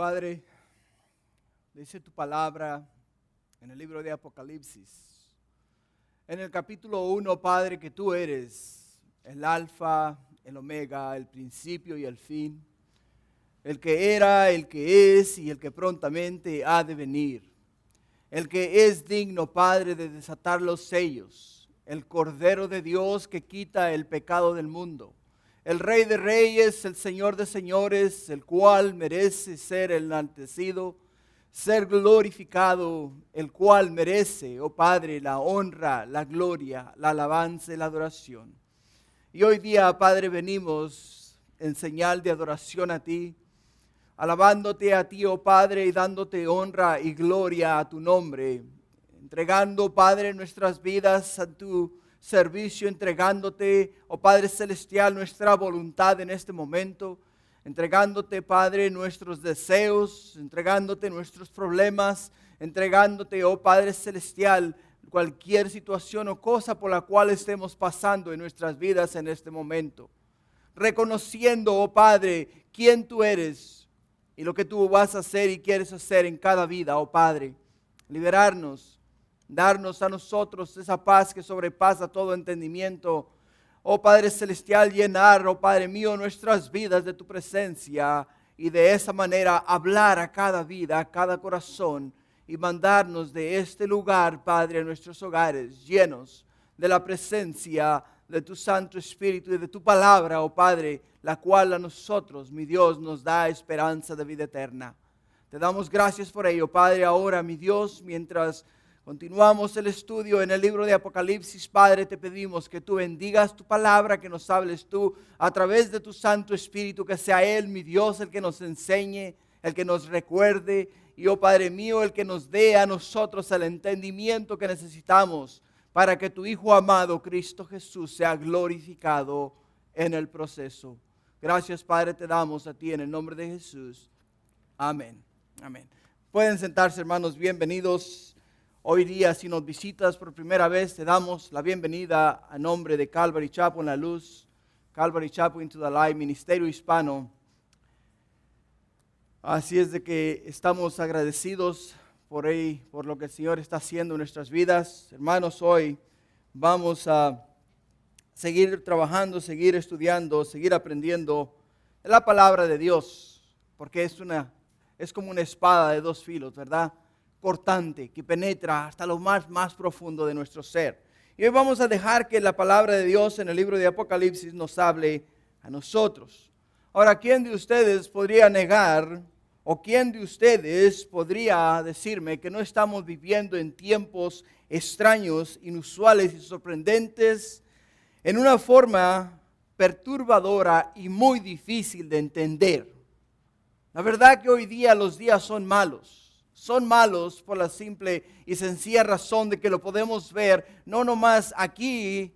Padre, dice tu palabra en el libro de Apocalipsis, en el capítulo 1, Padre, que tú eres el alfa, el omega, el principio y el fin, el que era, el que es y el que prontamente ha de venir, el que es digno, Padre, de desatar los sellos, el Cordero de Dios que quita el pecado del mundo, el Rey de Reyes, el Señor de Señores, el cual merece ser enaltecido, ser glorificado, el cual merece, oh Padre, la honra, la gloria, la alabanza y la adoración. Y hoy día, Padre, venimos en señal de adoración a ti, alabándote a ti, oh Padre, y dándote honra y gloria a tu nombre, entregando, Padre, nuestras vidas a tu servicio, entregándote, oh Padre Celestial, nuestra voluntad en este momento, entregándote, Padre, nuestros deseos, entregándote nuestros problemas, entregándote, oh Padre Celestial, cualquier situación o cosa por la cual estemos pasando en nuestras vidas en este momento. Reconociendo, oh Padre, quién tú eres y lo que tú vas a hacer y quieres hacer en cada vida, oh Padre. Liberarnos, darnos a nosotros esa paz que sobrepasa todo entendimiento. Oh Padre Celestial, llenar, oh Padre mío, nuestras vidas de tu presencia y de esa manera hablar a cada vida, a cada corazón y mandarnos de este lugar, Padre, a nuestros hogares llenos de la presencia de tu Santo Espíritu y de tu palabra, oh Padre, la cual a nosotros, mi Dios, nos da esperanza de vida eterna. Te damos gracias por ello, Padre. Ahora, mi Dios, mientras continuamos el estudio en el libro de Apocalipsis, Padre, te pedimos que tú bendigas tu palabra, que nos hables tú a través de tu Santo Espíritu, que sea Él, mi Dios, el que nos enseñe, el que nos recuerde y, oh Padre mío, el que nos dé a nosotros el entendimiento que necesitamos para que tu Hijo amado, Cristo Jesús, sea glorificado en el proceso. Gracias, Padre, te damos a ti en el nombre de Jesús. Amén. Amén. Pueden sentarse, hermanos, bienvenidos. Hoy día, si nos visitas por primera vez, te damos la bienvenida a nombre de Calvary Chapel en la luz, Calvary Chapel into the light, Ministerio Hispano. Así es de que estamos agradecidos por lo que el Señor está haciendo en nuestras vidas. Hermanos, hoy vamos a seguir trabajando, seguir estudiando, seguir aprendiendo la palabra de Dios, porque es como una espada de dos filos, ¿verdad? Cortante, que penetra hasta lo más profundo de nuestro ser. Y hoy vamos a dejar que la palabra de Dios en el libro de Apocalipsis nos hable a nosotros. Ahora, ¿quién de ustedes podría negar o quién de ustedes podría decirme que no estamos viviendo en tiempos extraños, inusuales y sorprendentes en una forma perturbadora y muy difícil de entender? La verdad que hoy día los días son malos. Son malos por la simple y sencilla razón de que lo podemos ver no nomás aquí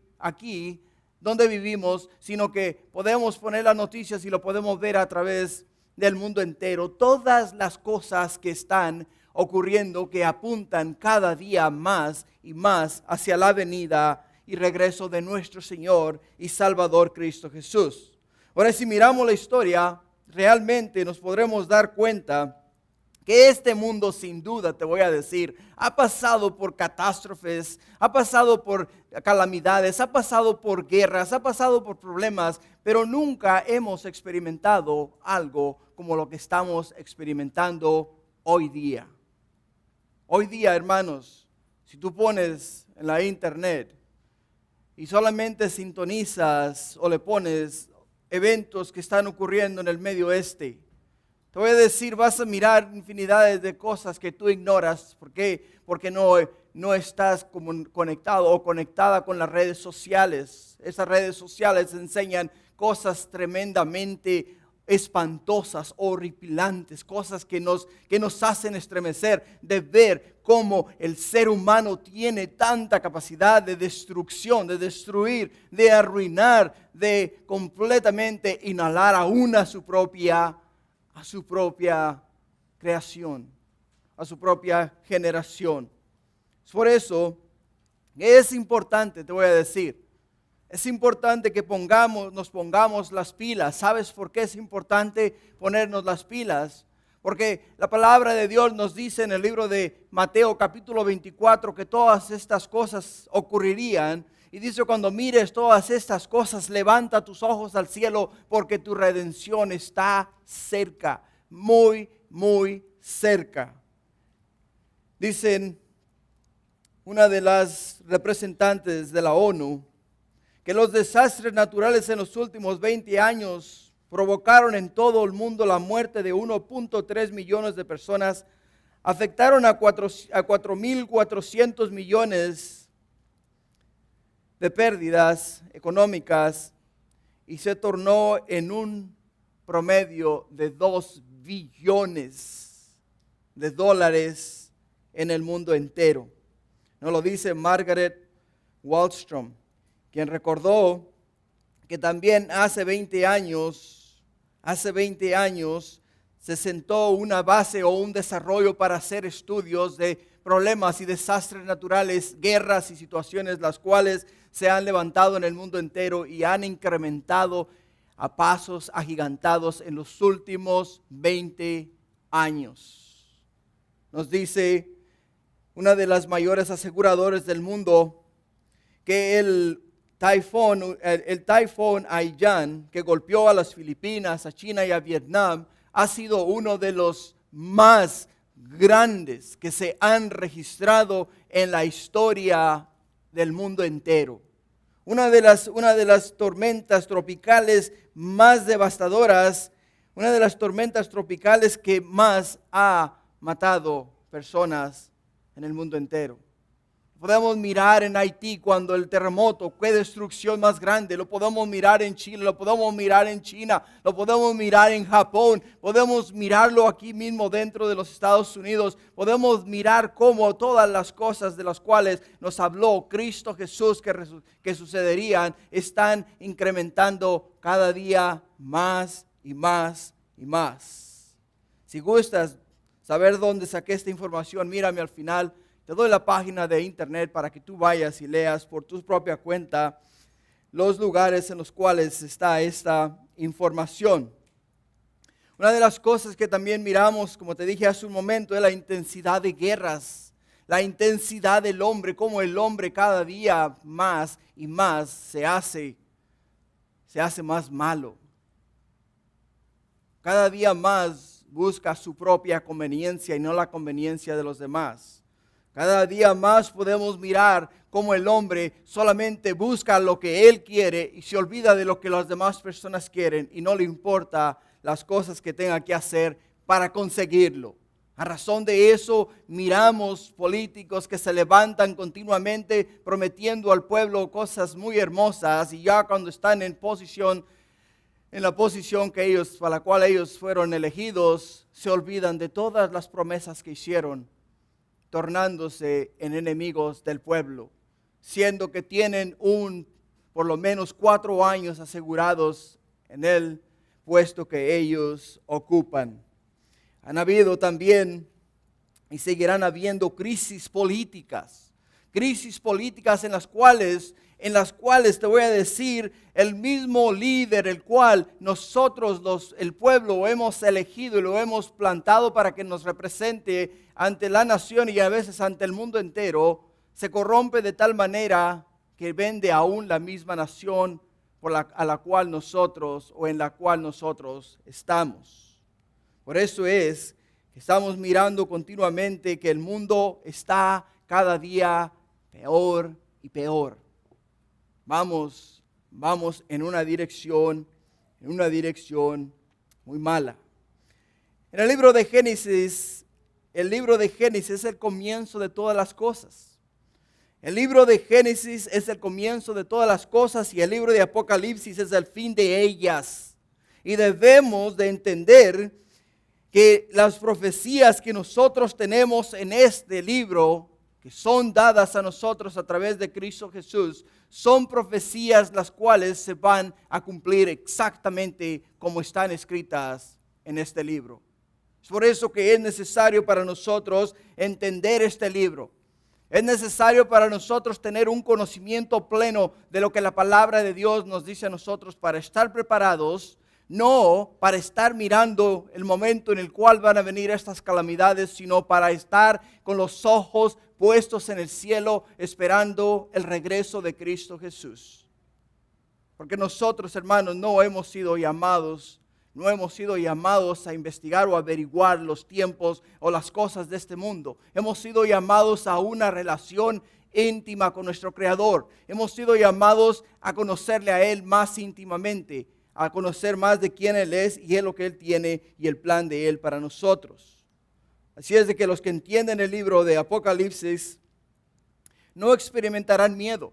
donde vivimos, sino que podemos poner las noticias y lo podemos ver a través del mundo entero. Todas las cosas que están ocurriendo que apuntan cada día más y más hacia la venida y regreso de nuestro Señor y Salvador Cristo Jesús. Ahora, si miramos la historia, realmente nos podremos dar cuenta que este mundo, sin duda, te voy a decir, ha pasado por catástrofes, ha pasado por calamidades, ha pasado por guerras, ha pasado por problemas, pero nunca hemos experimentado algo como lo que estamos experimentando hoy día. Hoy día, hermanos, si tú pones en la internet y solamente sintonizas o le pones eventos que están ocurriendo en el Medio Oeste, te voy a decir, vas a mirar infinidades de cosas que tú ignoras. ¿Por qué? Porque no estás conectado o conectada con las redes sociales. Esas redes sociales enseñan cosas tremendamente espantosas, horripilantes, cosas que nos hacen estremecer de ver cómo el ser humano tiene tanta capacidad de destrucción, de destruir, de arruinar, de completamente inhalar aún a su propia creación, a su propia generación. Por eso es importante, te voy a decir, es importante que nos pongamos las pilas. ¿Sabes por qué es importante ponernos las pilas? Porque la palabra de Dios nos dice en el libro de Mateo capítulo 24 que todas estas cosas ocurrirían. Y dice, cuando mires todas estas cosas, levanta tus ojos al cielo porque tu redención está cerca, muy, muy cerca. Dicen una de las representantes de la ONU que los desastres naturales en los últimos 20 años provocaron en todo el mundo la muerte de 1.3 millones de personas, afectaron a 4.400 millones de pérdidas económicas y se tornó en un promedio de 2 billones de dólares en el mundo entero. Nos lo dice Margaret Wallström, quien recordó que también hace 20 años se sentó una base o un desarrollo para hacer estudios de problemas y desastres naturales, guerras y situaciones las cuales se han levantado en el mundo entero y han incrementado a pasos agigantados en los últimos 20 años. Nos dice una de las mayores aseguradoras del mundo que el Taifón Haiyan, que golpeó a las Filipinas, a China y a Vietnam, ha sido uno de los más grandes que se han registrado en la historia del mundo entero. Una de las tormentas tropicales más devastadoras, una de las tormentas tropicales que más ha matado personas en el mundo entero. Podemos mirar en Haití cuando el terremoto, qué destrucción más grande. Lo podemos mirar en Chile, lo podemos mirar en China, lo podemos mirar en Japón. Podemos mirarlo aquí mismo dentro de los Estados Unidos. Podemos mirar cómo todas las cosas de las cuales nos habló Cristo Jesús que sucederían están incrementando cada día más y más y más. Si gustas saber dónde saqué esta información, mírame al final. Te doy la página de internet para que tú vayas y leas por tu propia cuenta los lugares en los cuales está esta información. Una de las cosas que también miramos, como te dije hace un momento, es la intensidad de guerras, la intensidad del hombre, cómo el hombre cada día más y más se hace más malo. Cada día más busca su propia conveniencia y no la conveniencia de los demás. Cada día más podemos mirar cómo el hombre solamente busca lo que él quiere y se olvida de lo que las demás personas quieren y no le importa las cosas que tenga que hacer para conseguirlo. A razón de eso, miramos políticos que se levantan continuamente prometiendo al pueblo cosas muy hermosas y ya cuando están en la posición para la cual ellos fueron elegidos, se olvidan de todas las promesas que hicieron, tornándose en enemigos del pueblo, siendo que tienen por lo menos 4 años asegurados en el puesto que ellos ocupan. Han habido también y seguirán habiendo crisis políticas en las cuales te voy a decir, el mismo líder, el cual nosotros el pueblo hemos elegido y lo hemos plantado para que nos represente ante la nación y a veces ante el mundo entero, se corrompe de tal manera que vende aún la misma nación en la cual nosotros estamos. Por eso es que estamos mirando continuamente que el mundo está cada día peor y peor. Vamos en una dirección muy mala. En el libro de Génesis es el comienzo de todas las cosas. El libro de Génesis es el comienzo de todas las cosas y el libro de Apocalipsis es el fin de ellas. Y debemos de entender que las profecías que nosotros tenemos en este libro, que son dadas a nosotros a través de Cristo Jesús, son profecías las cuales se van a cumplir exactamente como están escritas en este libro. Es por eso que es necesario para nosotros entender este libro. Es necesario para nosotros tener un conocimiento pleno de lo que la palabra de Dios nos dice a nosotros para estar preparados, no para estar mirando el momento en el cual van a venir estas calamidades, sino para estar con los ojos puestos en el cielo, esperando el regreso de Cristo Jesús. Porque nosotros, hermanos, no hemos sido llamados a investigar o averiguar los tiempos o las cosas de este mundo. Hemos sido llamados a una relación íntima con nuestro Creador. Hemos sido llamados a conocerle a Él más íntimamente, a conocer más de quién Él es y lo que Él tiene y el plan de Él para nosotros. Así es de que los que entienden el libro de Apocalipsis no experimentarán miedo.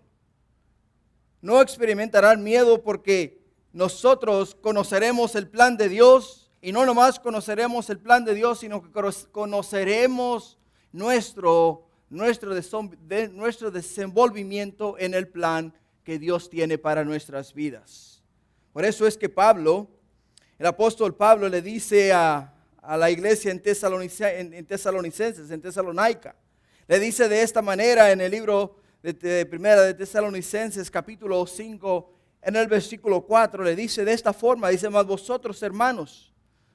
No experimentarán miedo porque nosotros conoceremos el plan de Dios, y no nomás conoceremos el plan de Dios, sino que conoceremos nuestro desenvolvimiento en el plan que Dios tiene para nuestras vidas. Por eso es que el apóstol Pablo le dice a la iglesia en Tesalonicenses, le dice de esta manera en el libro de Primera de Tesalonicenses, capítulo 5, en el versículo 4, le dice de esta forma, dice: mas vosotros, hermanos,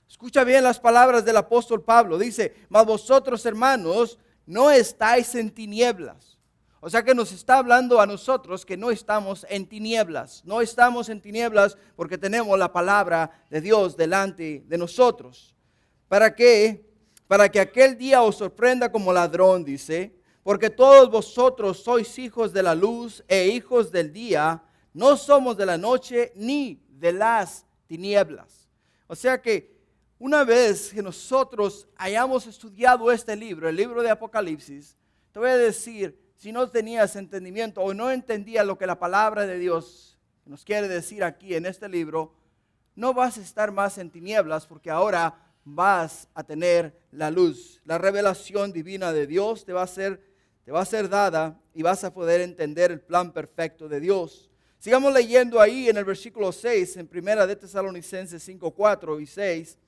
escucha bien las palabras del apóstol Pablo, dice: mas vosotros, hermanos, no estáis en tinieblas. O sea que nos está hablando a nosotros que no estamos en tinieblas. No estamos en tinieblas porque tenemos la palabra de Dios delante de nosotros. ¿Para qué? Para que aquel día os sorprenda como ladrón, dice. Porque todos vosotros sois hijos de la luz e hijos del día. No somos de la noche ni de las tinieblas. O sea que una vez que nosotros hayamos estudiado este libro, el libro de Apocalipsis, te voy a decir, si no tenías entendimiento o no entendías lo que la palabra de Dios nos quiere decir aquí en este libro, no vas a estar más en tinieblas, porque ahora vas a tener la luz. La revelación divina de Dios te va a ser dada y vas a poder entender el plan perfecto de Dios. Sigamos leyendo ahí en el versículo 6, en Primera de Tesalonicenses 5, 4 y 6.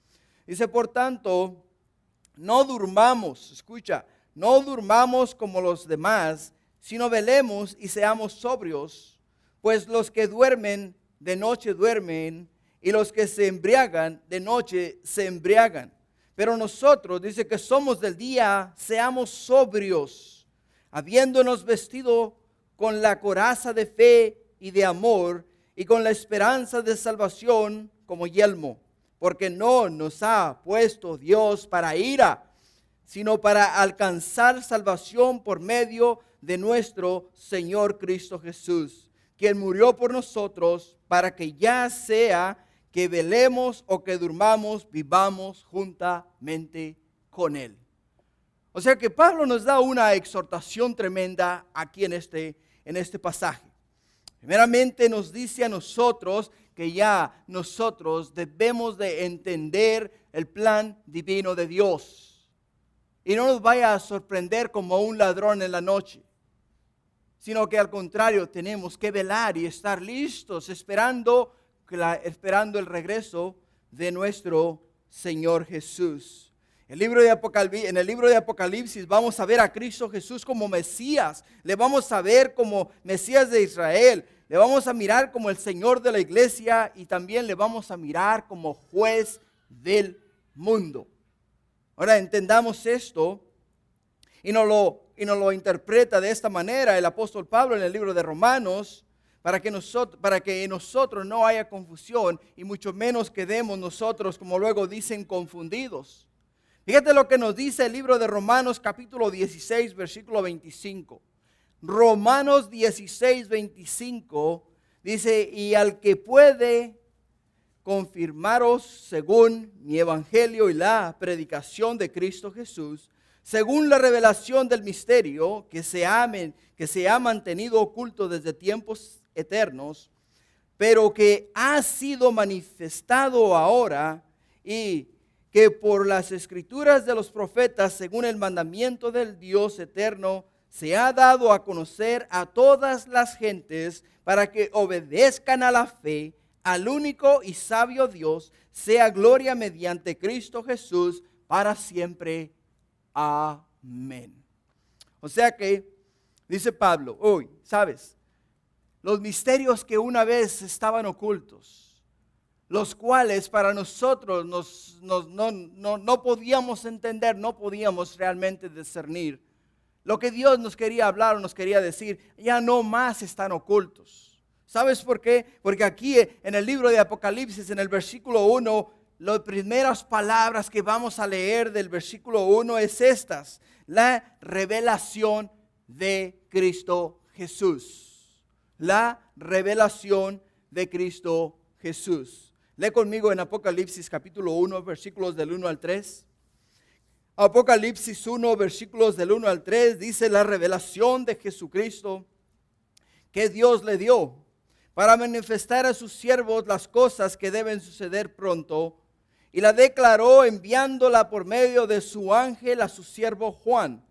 Dice: por tanto, no durmamos, escucha, no durmamos como los demás, sino velemos y seamos sobrios, pues los que duermen de noche duermen, y los que se embriagan de noche se embriagan. Pero nosotros, dice, que somos del día, seamos sobrios, habiéndonos vestido con la coraza de fe y de amor, y con la esperanza de salvación como yelmo, porque no nos ha puesto Dios para ira, sino para alcanzar salvación por medio de nuestro Señor Cristo Jesús, quien murió por nosotros, para que ya sea que velemos o que durmamos, vivamos juntamente con Él. O sea que Pablo nos da una exhortación tremenda aquí en este pasaje. Primeramente nos dice a nosotros que ya nosotros debemos de entender el plan divino de Dios. Y no nos vaya a sorprender como un ladrón en la noche, sino que al contrario tenemos que velar y estar listos, esperando el regreso de nuestro Señor Jesús. En el libro de Apocalipsis vamos a ver a Cristo Jesús como Mesías, le vamos a ver como Mesías de Israel, le vamos a mirar como el Señor de la iglesia y también le vamos a mirar como juez del mundo. Ahora entendamos esto y nos lo interpreta de esta manera el apóstol Pablo en el libro de Romanos, para que en nosotros no haya confusión y mucho menos quedemos nosotros, como luego dicen, confundidos. Fíjate lo que nos dice el libro de Romanos capítulo 16, versículo 25. Romanos 16, 25 dice: y al que puede confirmaros según mi evangelio y la predicación de Cristo Jesús, según la revelación del misterio que se ha mantenido oculto desde tiempos eternos, pero que ha sido manifestado ahora, y que por las escrituras de los profetas, según el mandamiento del Dios eterno, se ha dado a conocer a todas las gentes, para que obedezcan a la fe al único y sabio Dios, sea gloria mediante Cristo Jesús para siempre. Amén. O sea que, dice Pablo, ¿sabes? Los misterios que una vez estaban ocultos, los cuales para nosotros no podíamos entender, no podíamos realmente discernir. Lo que Dios nos quería hablar o nos quería decir, ya no más están ocultos. ¿Sabes por qué? Porque aquí en el libro de Apocalipsis, en el versículo 1, las primeras palabras que vamos a leer del versículo 1 es estas: la revelación de Cristo Jesús. La revelación de Cristo Jesús. Lee conmigo en Apocalipsis capítulo 1, versículos del 1 al 3. Apocalipsis 1, versículos del 1 al 3 dice: la revelación de Jesucristo que Dios le dio para manifestar a sus siervos las cosas que deben suceder pronto, y la declaró enviándola por medio de su ángel a su siervo Juan,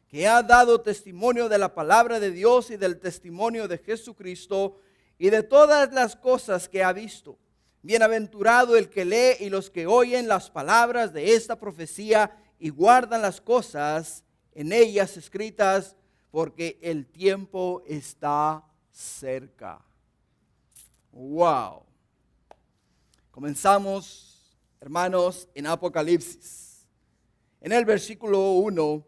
que ha dado testimonio de la palabra de Dios y del testimonio de Jesucristo y de todas las cosas que ha visto. Bienaventurado el que lee y los que oyen las palabras de esta profecía y guardan las cosas en ellas escritas, porque el tiempo está cerca. Wow. Comenzamos, hermanos, en Apocalipsis. En el versículo 1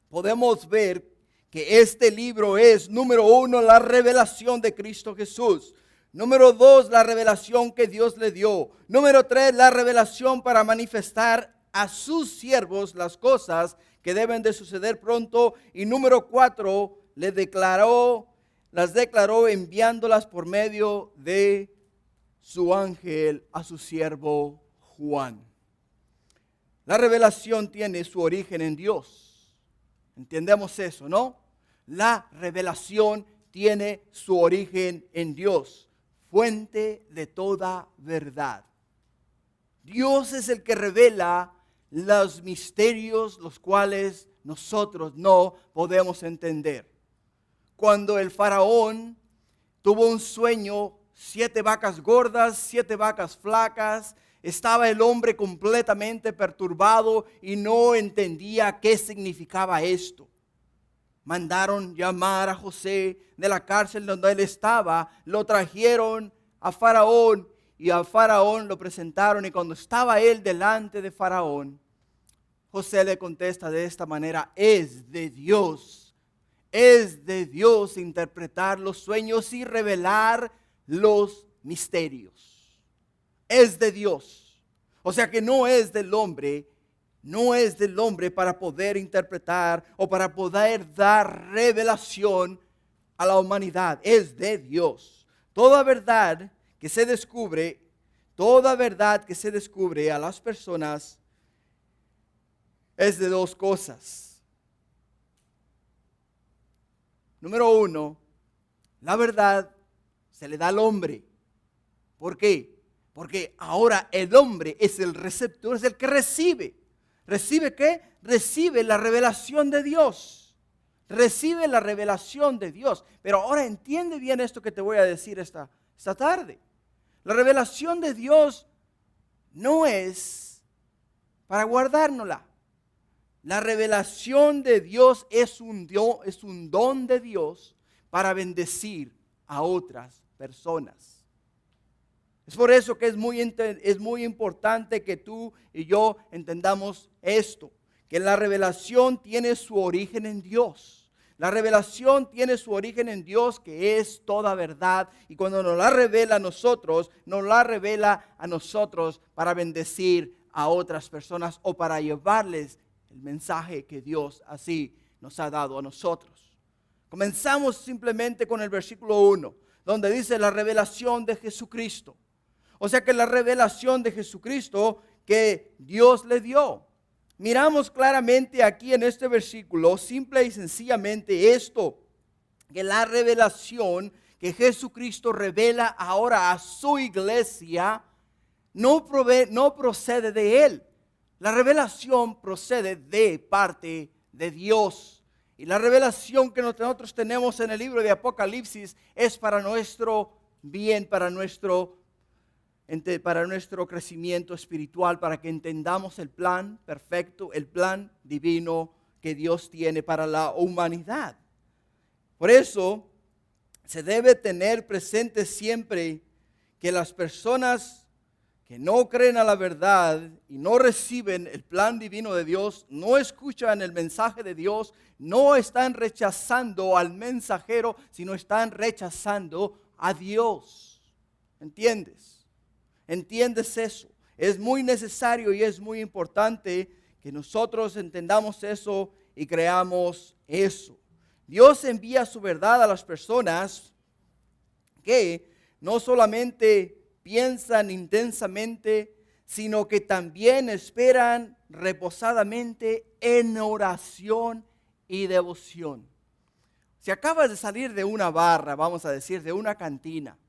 podemos ver que este libro es, número 1, la revelación de Cristo Jesús. Número 2, la revelación que Dios le dio. Número 3, la revelación para manifestar a sus siervos las cosas que deben de suceder pronto. Y número 4, las declaró enviándolas por medio de su ángel a su siervo Juan. La revelación tiene su origen en Dios. Entendemos eso, ¿no? La revelación tiene su origen en Dios, fuente de toda verdad. Dios es el que revela los misterios los cuales nosotros no podemos entender. Cuando el faraón tuvo un sueño, 7 vacas gordas, 7 vacas flacas, estaba el hombre completamente perturbado y no entendía qué significaba esto. Mandaron llamar a José de la cárcel donde él estaba, lo trajeron a Faraón y a Faraón lo presentaron, y cuando estaba él delante de Faraón, José le contesta de esta manera: es de Dios interpretar los sueños y revelar los misterios. Es de Dios. O sea que no es del hombre para poder interpretar o para poder dar revelación a la humanidad. Es de Dios. Toda verdad que se descubre a las personas es de 2 cosas. Número 1, la verdad se le da al hombre. ¿Por qué? Porque ahora el hombre es el receptor, es el que recibe. ¿Recibe qué? Recibe la revelación de Dios. Recibe la revelación de Dios. Pero ahora entiende bien esto que te voy a decir esta tarde. La revelación de Dios no es para guardárnosla. La revelación de Dios es un don de Dios para bendecir a otras personas. Es por eso que es muy importante que tú y yo entendamos esto, que la revelación tiene su origen en Dios. La revelación tiene su origen en Dios, que es toda verdad, y cuando nos la revela a nosotros para bendecir a otras personas o para llevarles el mensaje que Dios así nos ha dado a nosotros. Comenzamos simplemente con el versículo 1, donde dice la revelación de Jesucristo. O sea que la revelación de Jesucristo que Dios le dio. Miramos claramente aquí en este versículo, simple y sencillamente esto, que la revelación que Jesucristo revela ahora a su iglesia no procede de Él. La revelación procede de parte de Dios. Y la revelación que nosotros tenemos en el libro de Apocalipsis es para nuestro bien, para nuestro crecimiento espiritual, para que entendamos el plan perfecto, el plan divino que Dios tiene para la humanidad. Por eso se debe tener presente siempre que las personas que no creen a la verdad y no reciben el plan divino de Dios, no escuchan el mensaje de Dios, no están rechazando al mensajero, sino están rechazando a Dios. ¿Entiendes? ¿Entiendes eso? Es muy necesario y es muy importante que nosotros entendamos eso y creamos eso. Dios envía su verdad a las personas que no solamente piensan intensamente, sino que también esperan reposadamente en oración y devoción. Si acabas de salir de una barra, vamos a decir, de una cantina,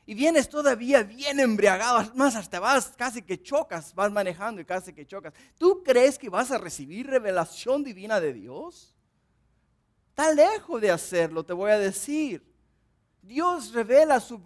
y vienes todavía bien embriagado, más hasta vas casi que chocas, vas manejando y casi que chocas, ¿tú crees que vas a recibir revelación divina de Dios? Está lejos de hacerlo, te voy a decir. Dios revela su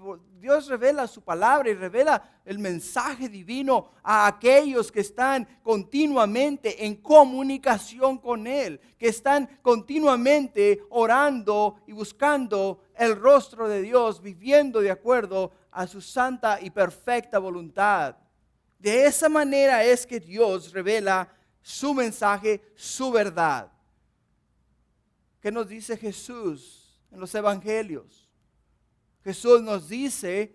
palabra y revela el mensaje divino a aquellos que están continuamente en comunicación con Él, que están continuamente orando y buscando el rostro de Dios, viviendo de acuerdo a su santa y perfecta voluntad. De esa manera es que Dios revela su mensaje, su verdad. ¿Qué nos dice Jesús en los evangelios? Jesús nos dice,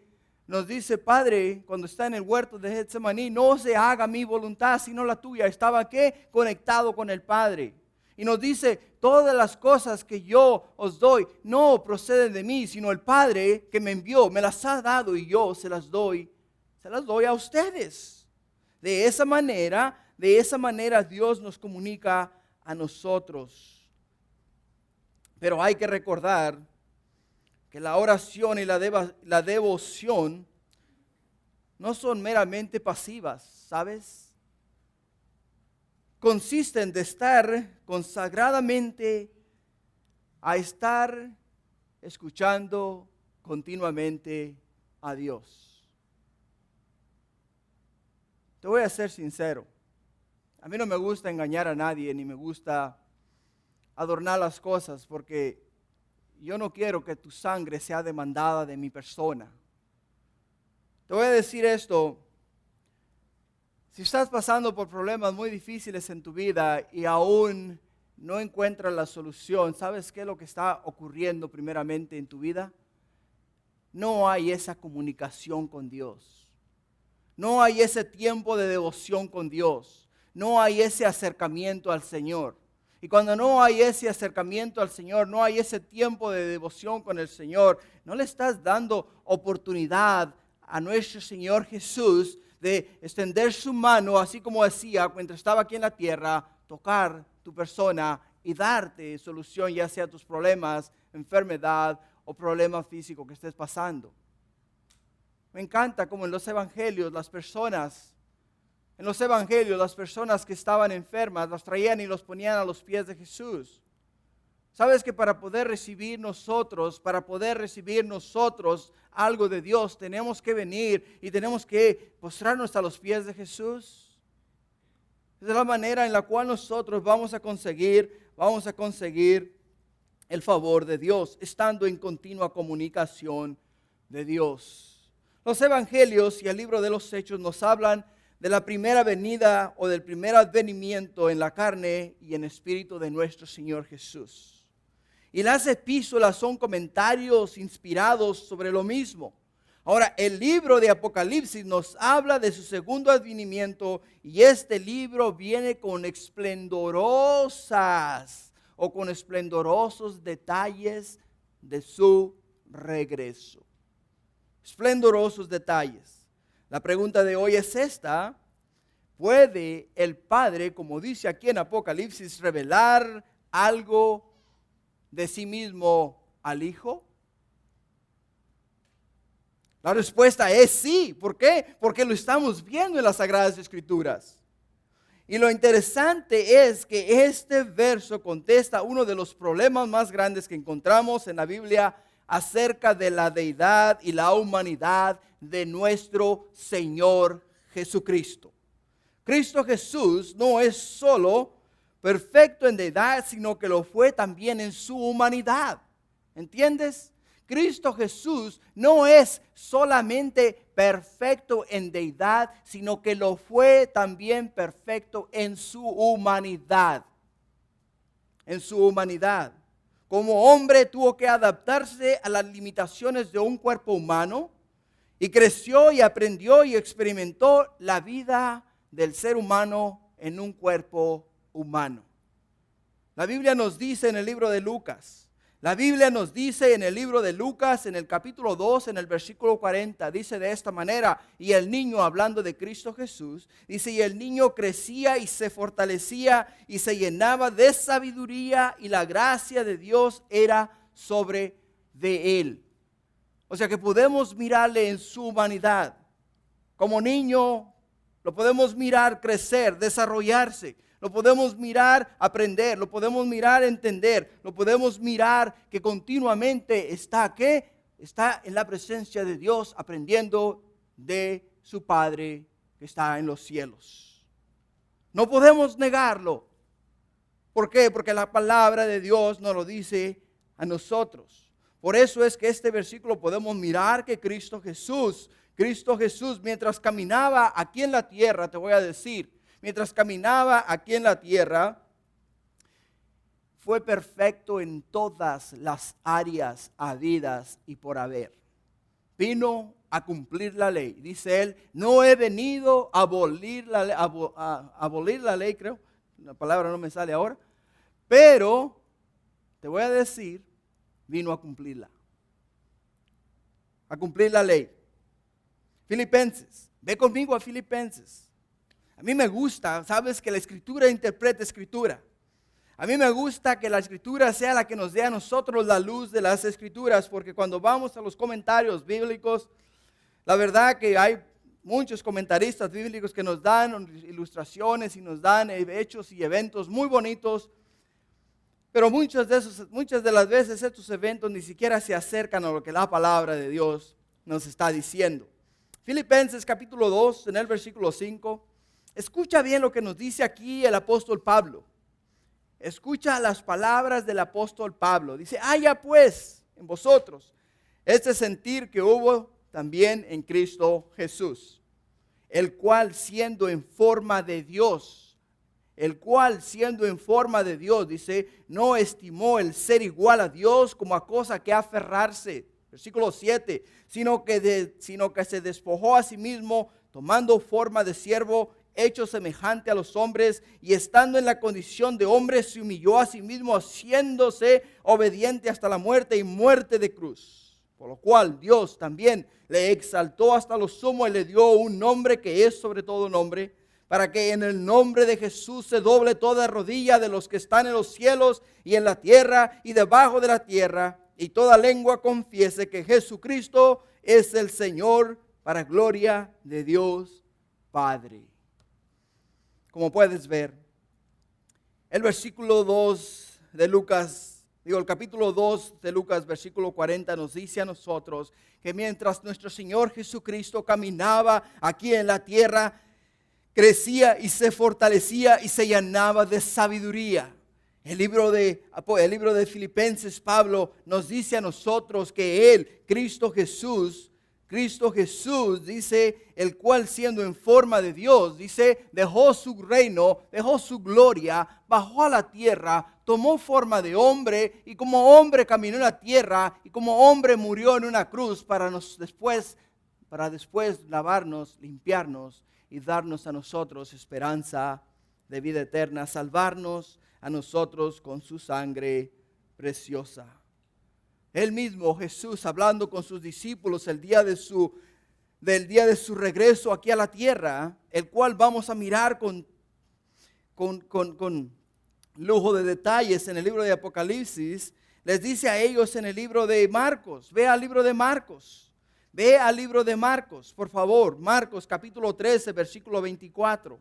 Padre, cuando está en el huerto de Getsemaní, no se haga mi voluntad, sino la tuya. Estaba ¿qué? Conectado con el Padre. Y nos dice, todas las cosas que yo os doy no proceden de mí, sino el Padre que me envió, me las ha dado y yo se las doy a ustedes. De esa manera Dios nos comunica a nosotros. Pero hay que recordar que la oración y la devoción no son meramente pasivas, ¿sabes? Consisten de estar consagradamente a estar escuchando continuamente a Dios. Te voy a ser sincero. A mí no me gusta engañar a nadie, ni me gusta adornar las cosas, porque yo no quiero que tu sangre sea demandada de mi persona. Te voy a decir esto. Si estás pasando por problemas muy difíciles en tu vida y aún no encuentras la solución, ¿sabes qué es lo que está ocurriendo primeramente en tu vida? No hay esa comunicación con Dios. No hay ese tiempo de devoción con Dios. No hay ese acercamiento al Señor. Y cuando no hay ese acercamiento al Señor, no hay ese tiempo de devoción con el Señor, no le estás dando oportunidad a nuestro Señor Jesús de extender su mano, así como hacía cuando estaba aquí en la tierra, tocar tu persona y darte solución, ya sea tus problemas, enfermedad o problema físico que estés pasando. Me encanta como en los evangelios las personas que estaban enfermas, las traían y los ponían a los pies de Jesús. ¿Sabes que para poder recibir nosotros algo de Dios, tenemos que venir y tenemos que postrarnos a los pies de Jesús? Esa es la manera en la cual nosotros vamos a conseguir el favor de Dios, estando en continua comunicación de Dios. Los evangelios y el libro de los Hechos nos hablan de la primera venida o del primer advenimiento en la carne y en espíritu de nuestro Señor Jesús. Y las epístolas son comentarios inspirados sobre lo mismo. Ahora, el libro de Apocalipsis nos habla de su segundo advenimiento y este libro viene con esplendorosos detalles de su regreso. Esplendorosos detalles. La pregunta de hoy es esta: ¿puede el Padre, como dice aquí en Apocalipsis, revelar algo de sí mismo al Hijo? La respuesta es sí. ¿Por qué? Porque lo estamos viendo en las Sagradas Escrituras. Y lo interesante es que este verso contesta uno de los problemas más grandes que encontramos en la Biblia acerca de la deidad y la humanidad de nuestro Señor Jesucristo. Cristo Jesús no es solo perfecto en deidad, sino que lo fue también en su humanidad. ¿Entiendes? Cristo Jesús no es solamente perfecto en deidad, sino que lo fue también perfecto en su humanidad. En su humanidad. Como hombre tuvo que adaptarse a las limitaciones de un cuerpo humano y creció y aprendió y experimentó la vida del ser humano en un cuerpo humano. La Biblia nos dice en el libro de Lucas, en el capítulo 2, en el versículo 40, dice de esta manera, y el niño, hablando de Cristo Jesús, dice, y el niño crecía y se fortalecía y se llenaba de sabiduría y la gracia de Dios era sobre de él. O sea que podemos mirarle en su humanidad. Como niño lo podemos mirar crecer, desarrollarse. Lo podemos mirar aprender, lo podemos mirar entender, lo podemos mirar que continuamente está en la presencia de Dios aprendiendo de su Padre que está en los cielos. No podemos negarlo. ¿Por qué? Porque la palabra de Dios nos lo dice a nosotros. Por eso es que este versículo podemos mirar que Cristo Jesús, mientras caminaba aquí en la tierra, te voy a decir, mientras caminaba aquí en la tierra, fue perfecto en todas las áreas habidas y por haber. Vino a cumplir la ley. Dice él, no he venido a abolir la ley, creo. La palabra no me sale ahora. Pero, te voy a decir, vino a cumplirla. A cumplir la ley. Filipenses, ve conmigo a Filipenses. A mí me gusta, sabes, que la Escritura interprete Escritura. A mí me gusta que la Escritura sea la que nos dé a nosotros la luz de las Escrituras, porque cuando vamos a los comentarios bíblicos, la verdad que hay muchos comentaristas bíblicos que nos dan ilustraciones y nos dan hechos y eventos muy bonitos, pero muchas de las veces estos eventos ni siquiera se acercan a lo que la palabra de Dios nos está diciendo. Filipenses capítulo 2, en el versículo 5. Escucha bien lo que nos dice aquí el apóstol Pablo. Escucha las palabras del apóstol Pablo. Dice, haya pues en vosotros este sentir que hubo también en Cristo Jesús, el cual siendo en forma de Dios, dice, no estimó el ser igual a Dios como a cosa que aferrarse. Versículo 7, sino que se despojó a sí mismo, tomando forma de siervo, hecho semejante a los hombres, y estando en la condición de hombre, se humilló a sí mismo, haciéndose obediente hasta la muerte y muerte de cruz. Por lo cual Dios también le exaltó hasta lo sumo y le dio un nombre que es sobre todo nombre, para que en el nombre de Jesús se doble toda rodilla de los que están en los cielos y en la tierra y debajo de la tierra, y toda lengua confiese que Jesucristo es el Señor, para gloria de Dios Padre. Como puedes ver, el versículo 2 de Lucas, el capítulo 2 de Lucas, versículo 40, nos dice a nosotros que mientras nuestro Señor Jesucristo caminaba aquí en la tierra, crecía y se fortalecía y se llenaba de sabiduría. El libro de Filipenses, Pablo nos dice a nosotros que Él, Cristo Jesús, dice, el cual siendo en forma de Dios, dice, dejó su reino, dejó su gloria, bajó a la tierra, tomó forma de hombre y como hombre caminó en la tierra y como hombre murió en una cruz para después lavarnos, limpiarnos y darnos a nosotros esperanza de vida eterna, salvarnos a nosotros con su sangre preciosa. Él mismo, Jesús, hablando con sus discípulos del día de su regreso aquí a la tierra, el cual vamos a mirar con lujo de detalles en el libro de Apocalipsis, les dice a ellos en el libro de Marcos, ve al libro de Marcos, por favor, Marcos capítulo 13, versículo 24.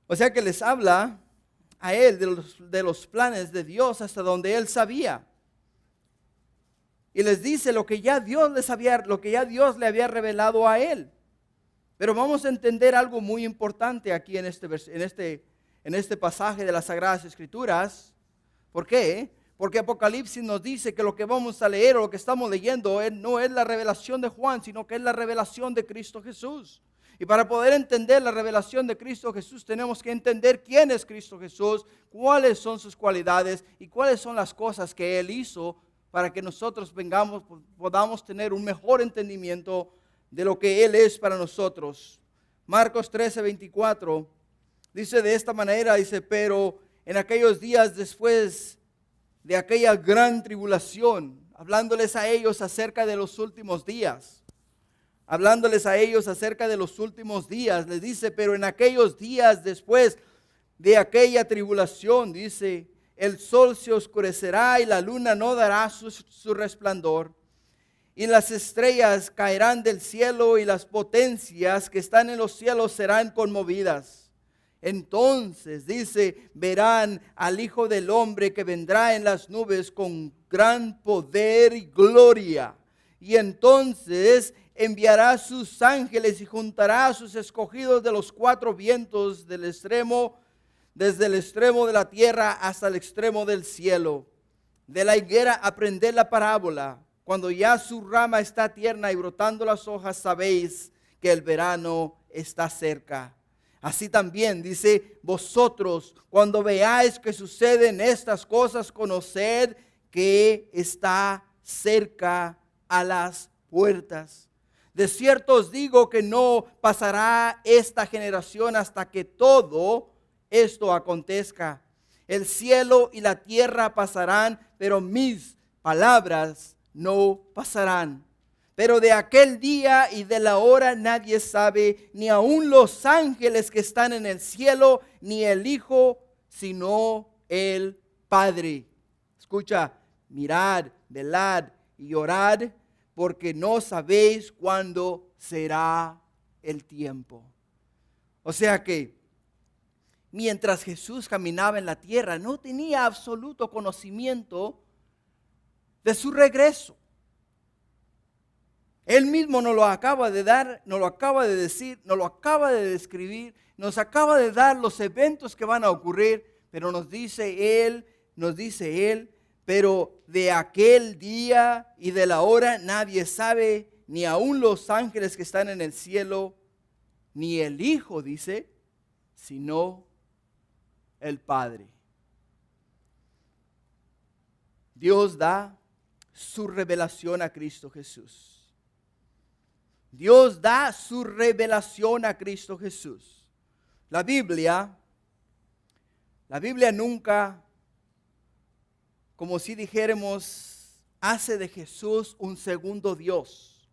O sea que les habla a él de los planes de Dios hasta donde él sabía. Y les dice lo que ya Dios le había revelado a él. Pero vamos a entender algo muy importante aquí en este pasaje de las Sagradas Escrituras. ¿Por qué? Porque Apocalipsis nos dice que lo que vamos a leer o lo que estamos leyendo no es la revelación de Juan, sino que es la revelación de Cristo Jesús. Y para poder entender la revelación de Cristo Jesús, tenemos que entender quién es Cristo Jesús, cuáles son sus cualidades y cuáles son las cosas que Él hizo para que nosotros podamos tener un mejor entendimiento de lo que Él es para nosotros. Marcos 13:24 dice de esta manera, dice, pero en aquellos días después de aquella gran tribulación, hablándoles a ellos acerca de los últimos días, les dice, pero en aquellos días después de aquella tribulación, dice, el sol se oscurecerá y la luna no dará su resplandor, y las estrellas caerán del cielo y las potencias que están en los cielos serán conmovidas. Entonces, dice, verán al Hijo del Hombre que vendrá en las nubes con gran poder y gloria. Y entonces enviará sus ángeles y juntará a sus escogidos de los cuatro vientos desde el extremo de la tierra hasta el extremo del cielo. De la higuera aprended la parábola. Cuando ya su rama está tierna y brotando las hojas, sabéis que el verano está cerca. Así también dice, vosotros cuando veáis que suceden estas cosas, conoced que está cerca a las puertas. De cierto os digo que no pasará esta generación hasta que todo esto acontezca. El cielo y la tierra pasarán, pero mis palabras no pasarán. Pero de aquel día y de la hora nadie sabe, ni aun los ángeles que están en el cielo, ni el Hijo, sino el Padre. Escucha, mirad, velad y orad, porque no sabéis cuándo será el tiempo. O sea que mientras Jesús caminaba en la tierra, no tenía absoluto conocimiento de su regreso. Él mismo nos lo acaba de dar, nos lo acaba de decir, nos lo acaba de describir, nos acaba de dar los eventos que van a ocurrir, pero nos dice Él, pero de aquel día y de la hora nadie sabe, ni aun los ángeles que están en el cielo, ni el Hijo, dice, sino el Padre. Dios da su revelación a Cristo Jesús. Dios da su revelación a Cristo Jesús. La Biblia nunca, como si dijéramos, hace de Jesús un segundo Dios.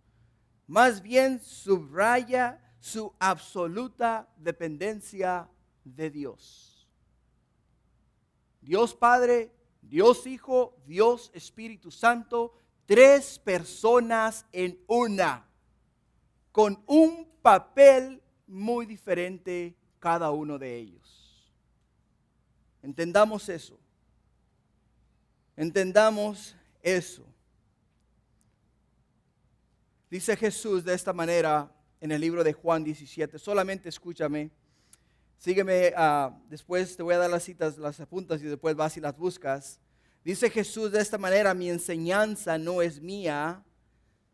Más bien subraya su absoluta dependencia de Dios. Dios Padre, Dios Hijo, Dios Espíritu Santo, tres personas en una, con un papel muy diferente cada uno de ellos. Entendamos eso. Entendamos eso. Dice Jesús de esta manera en el libro de Juan 17. Solamente escúchame. Sígueme, después te voy a dar las citas, las apuntas y después vas y las buscas. Dice Jesús de esta manera, mi enseñanza no es mía,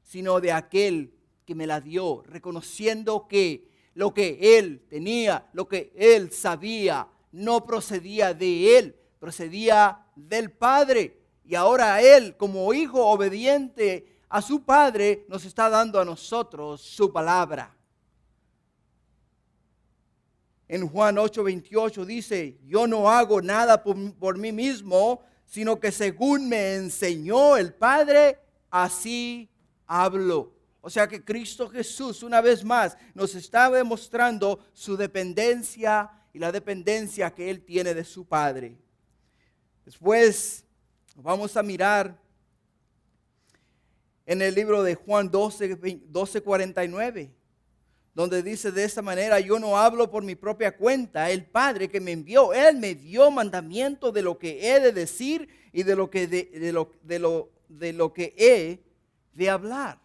sino de aquel que me la dio, reconociendo que lo que Él tenía, lo que Él sabía, no procedía de Él, procedía del Padre. Y ahora Él, como hijo obediente a su Padre, nos está dando a nosotros su palabra. En Juan 8:28 dice, yo no hago nada por mí mismo, sino que según me enseñó el Padre, así hablo. O sea que Cristo Jesús, una vez más, nos está demostrando su dependencia y la dependencia que Él tiene de su Padre. Después vamos a mirar en el libro de Juan 12:49. Donde dice de esta manera, yo no hablo por mi propia cuenta, el Padre que me envió, Él me dio mandamiento de lo que he de decir y de lo que he de hablar.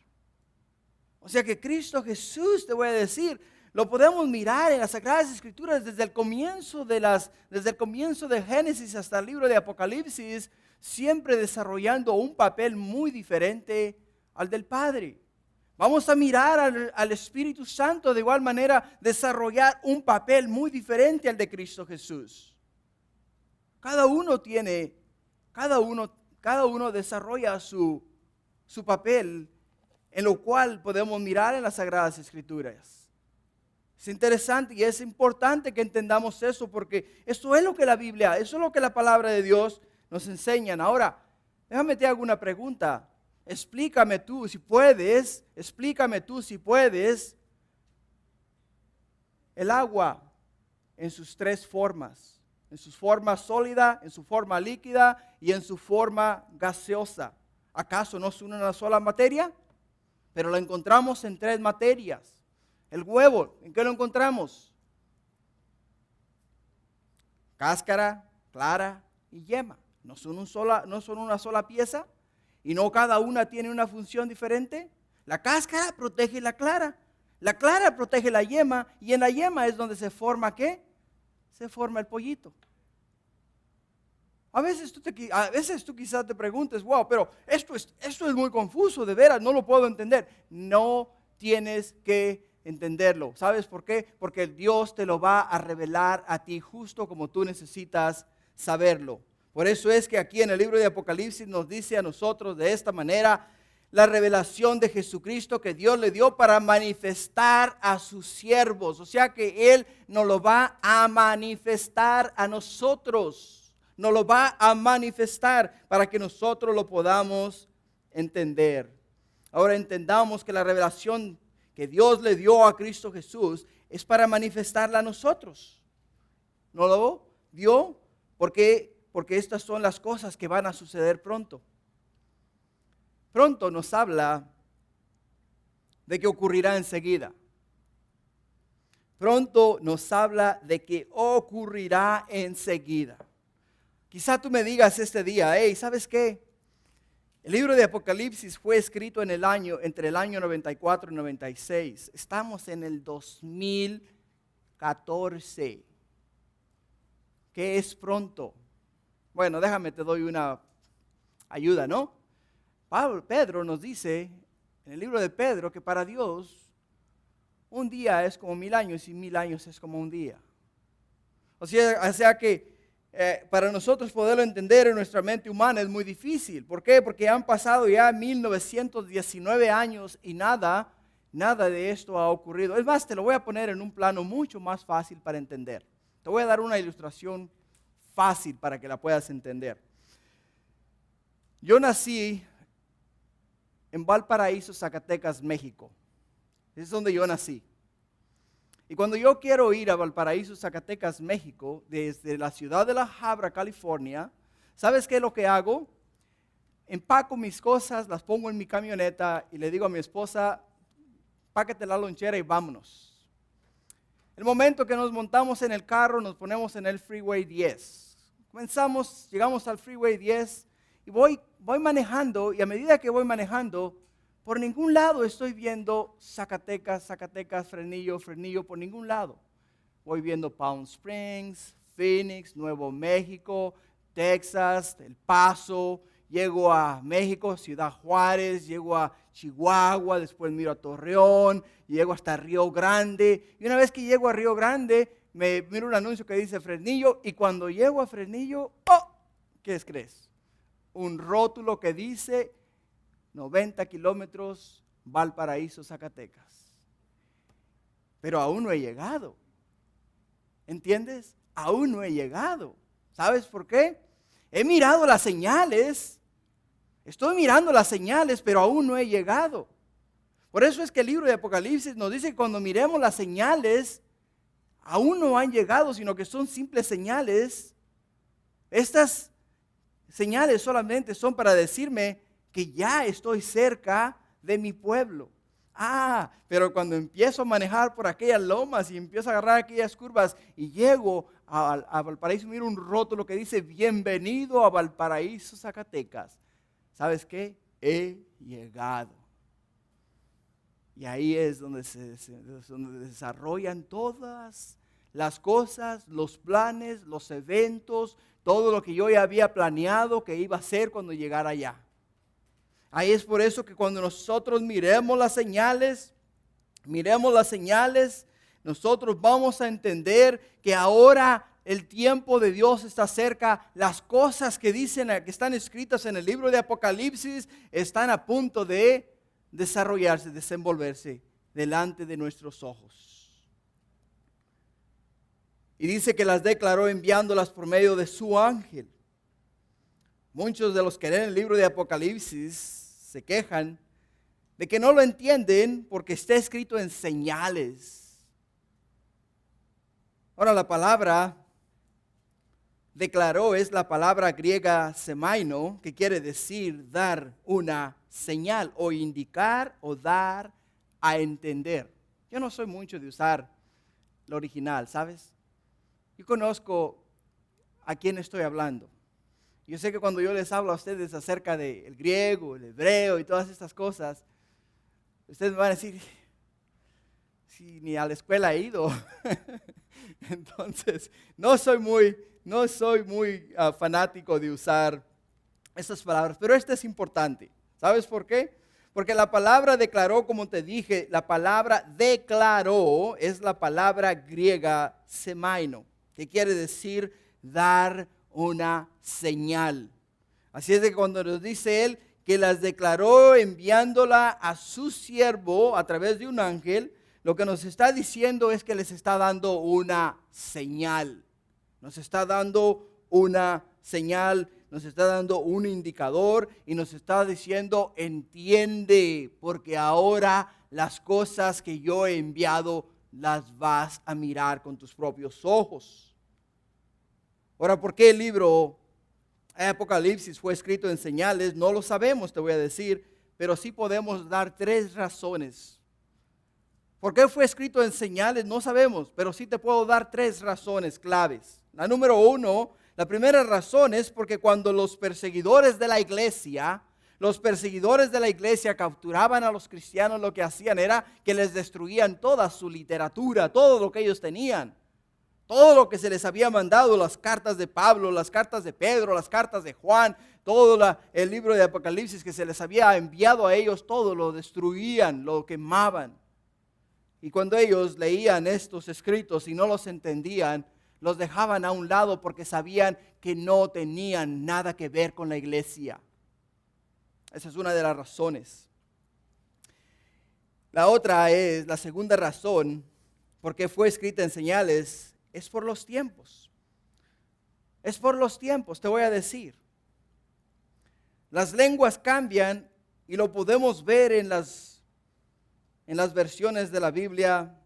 O sea que Cristo Jesús, te voy a decir, Lo podemos mirar en las Sagradas Escrituras desde el comienzo de Génesis hasta el libro de Apocalipsis, siempre desarrollando un papel muy diferente al del Padre. Vamos a mirar al Espíritu Santo de igual manera desarrollar un papel muy diferente al de Cristo Jesús. Cada uno desarrolla su papel, en lo cual podemos mirar en las Sagradas Escrituras. Es interesante y es importante que entendamos eso, porque eso es lo que la Biblia, eso es lo que la palabra de Dios nos enseña. Ahora, déjame te hago una pregunta. Explícame tú si puedes, el agua en sus tres formas, en su forma sólida, en su forma líquida y en su forma gaseosa. ¿Acaso no es una sola materia? Pero la encontramos en tres materias. El huevo, ¿en qué lo encontramos? Cáscara, clara y yema. ¿No son una sola pieza? ¿Y no cada una tiene una función diferente? La cáscara protege la clara protege la yema, y en la yema es donde se forma, ¿qué? Se forma el pollito. A veces tú quizás te preguntes, wow, pero esto es muy confuso, de veras, no lo puedo entender. No tienes que entenderlo. ¿Sabes por qué? Porque Dios te lo va a revelar a ti justo como tú necesitas saberlo. Por eso es que aquí en el libro de Apocalipsis nos dice a nosotros de esta manera la revelación de Jesucristo que Dios le dio para manifestar a sus siervos. O sea que Él nos lo va a manifestar a nosotros. Nos lo va a manifestar para que nosotros lo podamos entender. Ahora entendamos que la revelación que Dios le dio a Cristo Jesús es para manifestarla a nosotros. ¿No lo dio? Porque estas son las cosas que van a suceder pronto. Pronto nos habla de que ocurrirá enseguida. Pronto nos habla de que ocurrirá enseguida. Quizá tú me digas este día, hey, ¿sabes qué? El libro de Apocalipsis fue escrito entre el año 94 y 96. Estamos en el 2014. ¿Qué es pronto? Bueno, déjame, te doy una ayuda, ¿no? Pedro nos dice en el libro de Pedro que para Dios un día es como 1000 años y 1000 años es como un día. O sea que para nosotros poderlo entender en nuestra mente humana es muy difícil. ¿Por qué? Porque han pasado ya 1919 años y nada de esto ha ocurrido. Es más, te lo voy a poner en un plano mucho más fácil para entender. Te voy a dar una ilustración fácil para que la puedas entender. Yo nací en Valparaíso, Zacatecas, México. Es donde yo nací. Y cuando yo quiero ir a Valparaíso, Zacatecas, México, desde la ciudad de La Habra, California, ¿sabes qué es lo que hago? Empaco mis cosas, las pongo en mi camioneta y le digo a mi esposa, páquete la lonchera y vámonos. El momento que nos montamos en el carro, nos ponemos en el Freeway 10. Llegamos al Freeway 10 y voy manejando, y a medida que voy manejando, por ningún lado estoy viendo Zacatecas, Fresnillo, por ningún lado. Voy viendo Palm Springs, Phoenix, Nuevo México, Texas, El Paso, llego a México, Ciudad Juárez, llego a Chihuahua, después miro a Torreón, llego hasta Río Grande, y una vez que llego a Río Grande, me miro un anuncio que dice Fresnillo, y cuando llego a Fresnillo, ¿qué crees? Un rótulo que dice 90 kilómetros, Valparaíso, Zacatecas. Pero aún no he llegado. ¿Entiendes? Aún no he llegado. ¿Sabes por qué? He mirado las señales. Estoy mirando las señales, pero aún no he llegado. Por eso es que el libro de Apocalipsis nos dice que cuando miremos las señales, aún no han llegado, sino que son simples señales. Estas señales solamente son para decirme que ya estoy cerca de mi pueblo. Pero cuando empiezo a manejar por aquellas lomas y empiezo a agarrar aquellas curvas y llego a Valparaíso, miro un rótulo que dice bienvenido a Valparaíso, Zacatecas. ¿Sabes qué? He llegado. Y ahí es donde donde desarrollan todas las cosas, los planes, los eventos, todo lo que yo ya había planeado que iba a hacer cuando llegara allá. Ahí es por eso que cuando nosotros miremos las señales, nosotros vamos a entender que ahora el tiempo de Dios está cerca. Las cosas que dicen, que están escritas en el libro de Apocalipsis, están a punto de desarrollarse, desenvolverse delante de nuestros ojos. Y dice que las declaró enviándolas por medio de su ángel. Muchos de los que leen el libro de Apocalipsis se quejan de que no lo entienden porque está escrito en señales. Ahora la palabra declaró es la palabra griega semaino, que quiere decir dar una señal o indicar o dar a entender. Yo no soy mucho de usar lo original, ¿sabes? Yo conozco a quién estoy hablando. Yo sé que cuando yo les hablo a ustedes acerca del griego, el hebreo y todas estas cosas, ustedes me van a decir, si ni a la escuela he ido. Entonces, no soy muy fanático de usar esas palabras, pero esto es importante. ¿Sabes por qué? Porque la palabra declaró, como te dije, la palabra declaró es la palabra griega semaino, que quiere decir dar una señal. Así es de que cuando nos dice él que las declaró enviándola a su siervo a través de un ángel, lo que nos está diciendo es que les está dando una señal. Nos está dando una señal, nos está dando un indicador y nos está diciendo, entiende, porque ahora las cosas que yo he enviado las vas a mirar con tus propios ojos. Ahora, ¿por qué el libro Apocalipsis fue escrito en señales? No lo sabemos, te voy a decir, pero sí podemos dar 3 razones. ¿Por qué fue escrito en señales? No sabemos, pero sí te puedo dar 3 razones claves. La número 1, la primera razón es porque cuando los perseguidores de la iglesia capturaban a los cristianos, lo que hacían era que les destruían toda su literatura, todo lo que ellos tenían. Todo lo que se les había mandado, las cartas de Pablo, las cartas de Pedro, las cartas de Juan, todo el libro de Apocalipsis que se les había enviado a ellos, todo lo destruían, lo quemaban. Y cuando ellos leían estos escritos y no los entendían, los dejaban a un lado porque sabían que no tenían nada que ver con la iglesia. Esa es una de las razones. La segunda razón, por qué fue escrita en señales, es por los tiempos. Es por los tiempos, te voy a decir. Las lenguas cambian y lo podemos ver en las versiones de la Biblia,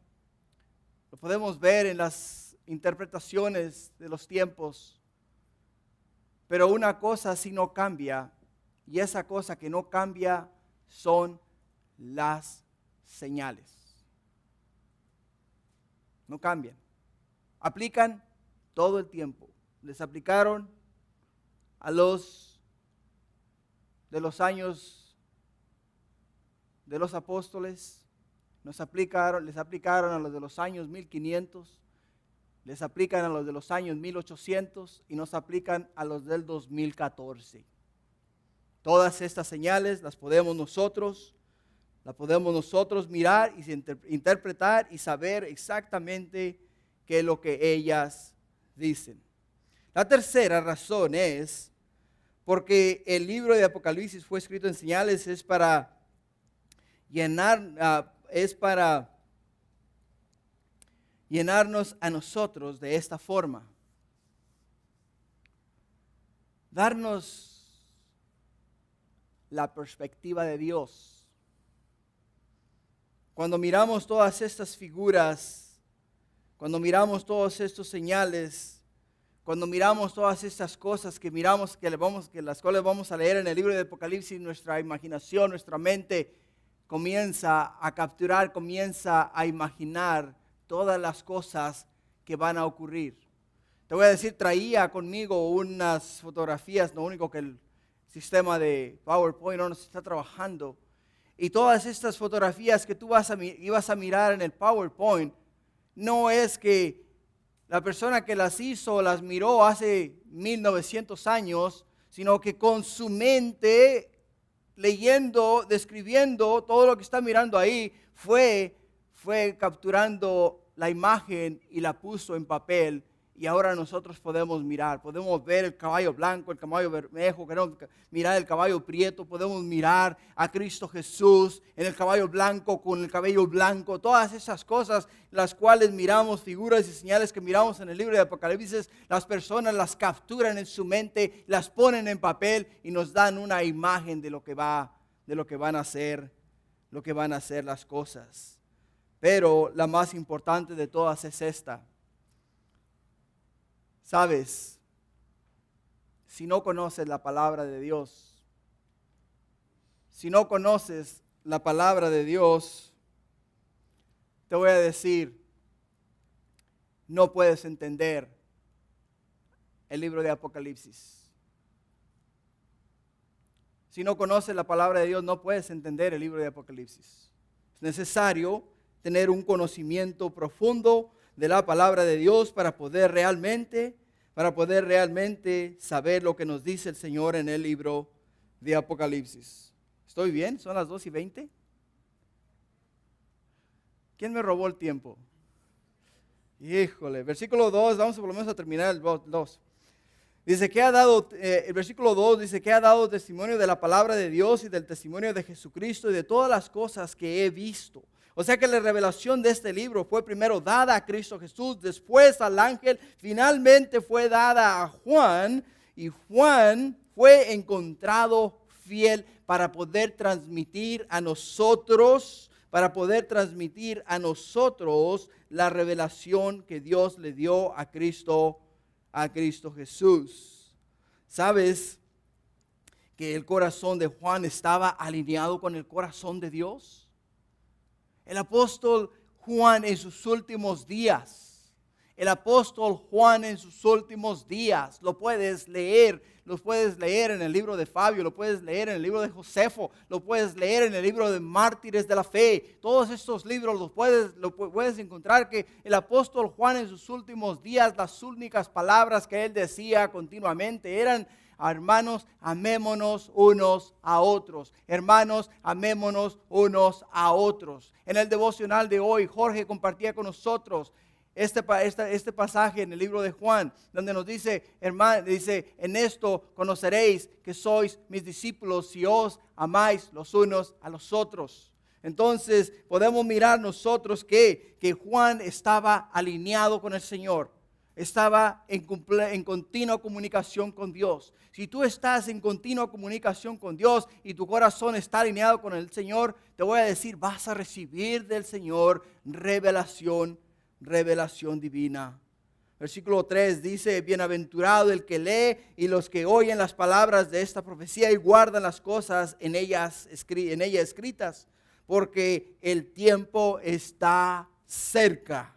lo podemos ver en las interpretaciones de los tiempos, pero una cosa sí no cambia, y esa cosa que no cambia son las señales. No cambian, aplican todo el tiempo. Les aplicaron a los de los años de los apóstoles, les aplicaron a los de los años 1500, les aplican a los de los años 1800 y nos aplican a los del 2014. Todas estas señales las podemos nosotros mirar y interpretar y saber exactamente qué es lo que ellas dicen. La tercera razón es porque el libro de Apocalipsis fue escrito en señales, es para llenarnos a nosotros de esta forma. Darnos la perspectiva de Dios. Cuando miramos todas estas figuras, cuando miramos todos estos señales, cuando miramos todas estas cosas que miramos, las cuales vamos a leer en el libro de Apocalipsis, nuestra imaginación, nuestra mente comienza a capturar, comienza a imaginar todas las cosas que van a ocurrir. Te voy a decir, traía conmigo unas fotografías, lo único que el sistema de PowerPoint no nos está trabajando. y todas estas fotografías que tú ibas a mirar en el PowerPoint, no es que la persona que las hizo las miró hace 1900 años, sino que con su mente, leyendo, describiendo todo lo que está mirando ahí, fue capturando la imagen y la puso en papel. Y ahora nosotros podemos ver el caballo blanco, el caballo bermejo, queremos mirar el caballo prieto, podemos mirar a Cristo Jesús en el caballo blanco con el cabello blanco, todas esas cosas, las cuales miramos, figuras y señales que miramos en el libro de Apocalipsis, las personas las capturan en su mente, las ponen en papel y nos dan una imagen de lo que van a hacer las cosas. Pero la más importante de todas es esta. Sabes, si no conoces la palabra de Dios, te voy a decir, no puedes entender el libro de Apocalipsis. Si no conoces la palabra de Dios, no puedes entender el libro de Apocalipsis. Es necesario tener un conocimiento profundo de la palabra de Dios para poder realmente saber lo que nos dice el Señor en el libro de Apocalipsis. ¿Estoy bien? ¿Son las 2:20? ¿Quién me robó el tiempo? Híjole, versículo 2, vamos por lo menos a terminar el 2. Dice que el versículo 2 dice que ha dado testimonio de la palabra de Dios y del testimonio de Jesucristo y de todas las cosas que he visto. O sea que la revelación de este libro fue primero dada a Cristo Jesús, después al ángel, finalmente fue dada a Juan, y Juan fue encontrado fiel para poder transmitir a nosotros la revelación que Dios le dio a Cristo Jesús. ¿Sabes que el corazón de Juan estaba alineado con el corazón de Dios? El apóstol Juan en sus últimos días, lo puedes leer en el libro de Fabio, lo puedes leer en el libro de Josefo, lo puedes leer en el libro de Mártires de la Fe. Todos estos libros lo puedes encontrar que el apóstol Juan en sus últimos días, las únicas palabras que él decía continuamente eran: hermanos, amémonos unos a otros. Hermanos, amémonos unos a otros. En el devocional de hoy, Jorge compartía con nosotros este pasaje en el libro de Juan, donde nos dice, dice, en esto conoceréis que sois mis discípulos si os amáis los unos a los otros. Entonces podemos mirar nosotros que Juan estaba alineado con el Señor. Estaba en continua comunicación con Dios. Si tú estás en continua comunicación con Dios y tu corazón está alineado con el Señor, te voy a decir, vas a recibir del Señor revelación divina. Versículo 3 dice: bienaventurado el que lee y los que oyen las palabras de esta profecía y guardan las cosas en ella escritas, porque el tiempo está cerca.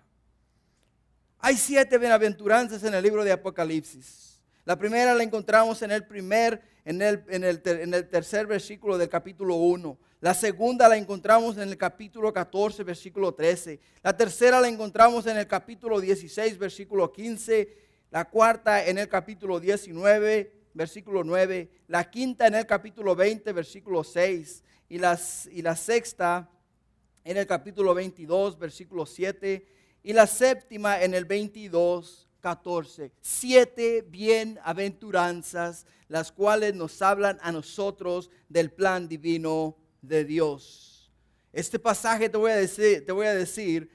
Hay 7 bienaventuranzas en el libro de Apocalipsis. La primera la encontramos en el tercer versículo del capítulo 1. La segunda la encontramos en el capítulo 14, versículo 13. La tercera la encontramos en el capítulo 16, versículo 15. La cuarta en el capítulo 19, versículo 9. La quinta en el capítulo 20, versículo 6. Y la sexta en el capítulo 22, versículo 7. Y la séptima en el 22, 14. 7 bienaventuranzas, las cuales nos hablan a nosotros del plan divino de Dios. Este pasaje te voy a decir,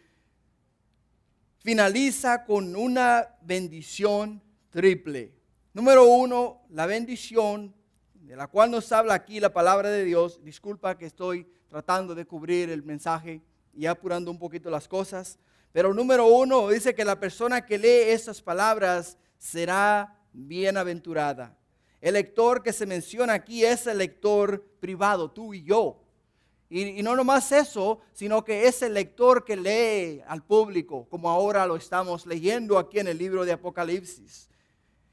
finaliza con una bendición triple. Número 1, la bendición de la cual nos habla aquí la palabra de Dios. Disculpa que estoy tratando de cubrir el mensaje y apurando un poquito las cosas. Pero número 1 dice que la persona que lee estas palabras será bienaventurada. El lector que se menciona aquí es el lector privado, tú y yo. Y no nomás eso, sino que es el lector que lee al público, como ahora lo estamos leyendo aquí en el libro de Apocalipsis.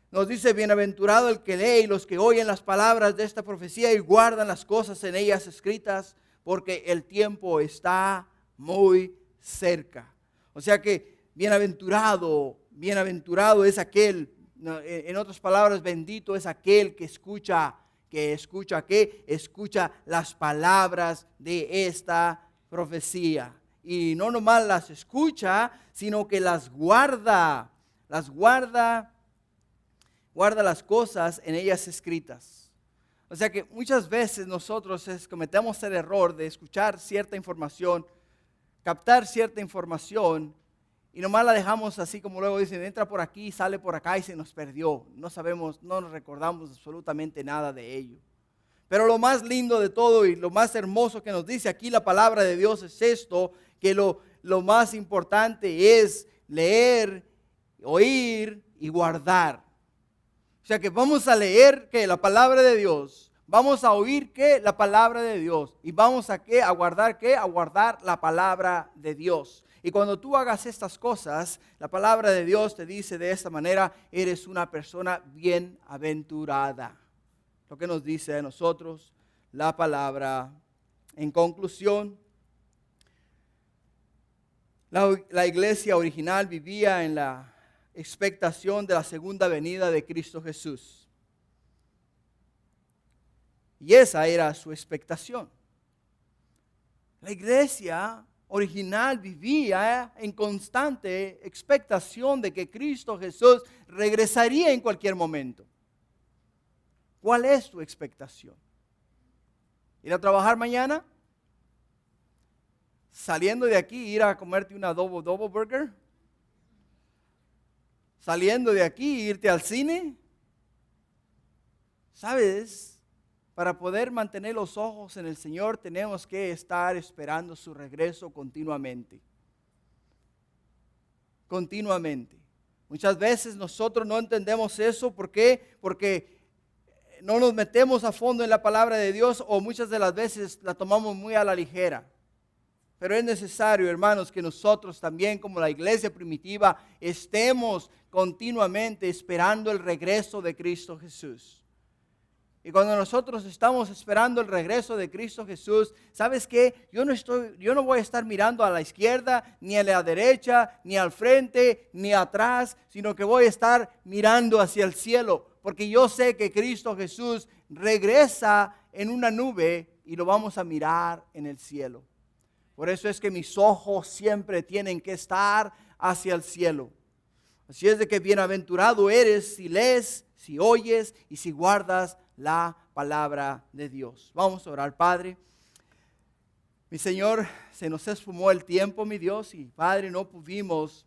Nos dice: bienaventurado el que lee y los que oyen las palabras de esta profecía y guardan las cosas en ellas escritas, porque el tiempo está muy cerca. O sea que bienaventurado es aquel, en otras palabras, bendito es aquel que escucha las palabras de esta profecía. Y no nomás las escucha, sino que las guarda las cosas en ellas escritas. O sea que muchas veces nosotros cometemos el error de escuchar cierta información, captar cierta información, y nomás la dejamos así como luego dicen, entra por aquí, sale por acá y se nos perdió. No sabemos, no nos recordamos absolutamente nada de ello. Pero lo más lindo de todo y lo más hermoso que nos dice aquí la palabra de Dios es esto, que lo más importante es leer, oír y guardar. O sea que vamos a leer que la palabra de Dios, vamos a oír que la palabra de Dios y vamos a guardar a guardar la palabra de Dios. Y cuando tú hagas estas cosas, la palabra de Dios te dice de esta manera, eres una persona bienaventurada. Lo que nos dice a nosotros la palabra. En conclusión, la iglesia original vivía en la expectación de la segunda venida de Cristo Jesús. Y esa era su expectación. La iglesia original vivía en constante expectación de que Cristo Jesús regresaría en cualquier momento. ¿Cuál es tu expectación? ¿Ir a trabajar mañana? ¿Saliendo de aquí ir a comerte una double burger? ¿Saliendo de aquí irte al cine? ¿Sabes? Para poder mantener los ojos en el Señor tenemos que estar esperando su regreso continuamente. Continuamente. Muchas veces nosotros no entendemos eso. ¿Por qué? Porque no nos metemos a fondo en la palabra de Dios o muchas de las veces la tomamos muy a la ligera. Pero es necesario, hermanos, que nosotros también como la iglesia primitiva estemos continuamente esperando el regreso de Cristo Jesús. Y cuando nosotros estamos esperando el regreso de Cristo Jesús, ¿sabes qué? Yo no voy a estar mirando a la izquierda, ni a la derecha, ni al frente, ni atrás, sino que voy a estar mirando hacia el cielo, porque yo sé que Cristo Jesús regresa en una nube y lo vamos a mirar en el cielo. Por eso es que mis ojos siempre tienen que estar hacia el cielo. Así es de que bienaventurado eres si lees, si oyes y si guardas la palabra de Dios. Vamos a orar, Padre. Mi Señor, se nos esfumó el tiempo, mi Dios, y Padre, no pudimos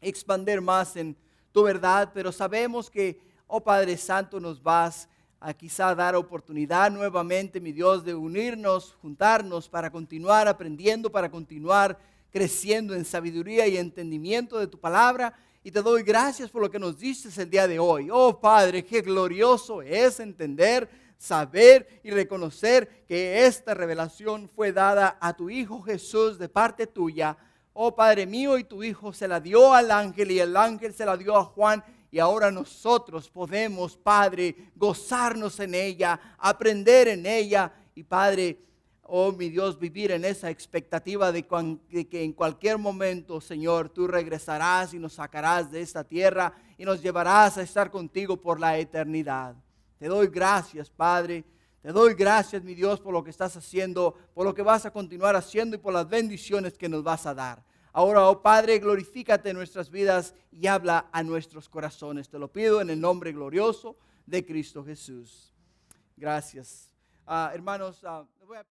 expandir más en tu verdad, pero sabemos que, oh Padre Santo, nos vas a quizá dar oportunidad nuevamente, mi Dios, de unirnos, juntarnos para continuar aprendiendo, para continuar creciendo en sabiduría y entendimiento de tu palabra. Y te doy gracias por lo que nos dices el día de hoy. Oh Padre, qué glorioso es entender, saber y reconocer que esta revelación fue dada a tu Hijo Jesús de parte tuya. Oh Padre mío, y tu Hijo se la dio al ángel y el ángel se la dio a Juan. Y ahora nosotros podemos, Padre, gozarnos en ella, aprender en ella. Y Padre, oh mi Dios, vivir en esa expectativa de que en cualquier momento, Señor, tú regresarás y nos sacarás de esta tierra y nos llevarás a estar contigo por la eternidad. Te doy gracias, Padre. Te doy gracias, mi Dios, por lo que estás haciendo, por lo que vas a continuar haciendo y por las bendiciones que nos vas a dar. Ahora, oh Padre, glorifícate en nuestras vidas y habla a nuestros corazones. Te lo pido en el nombre glorioso de Cristo Jesús. Gracias. Hermanos, voy a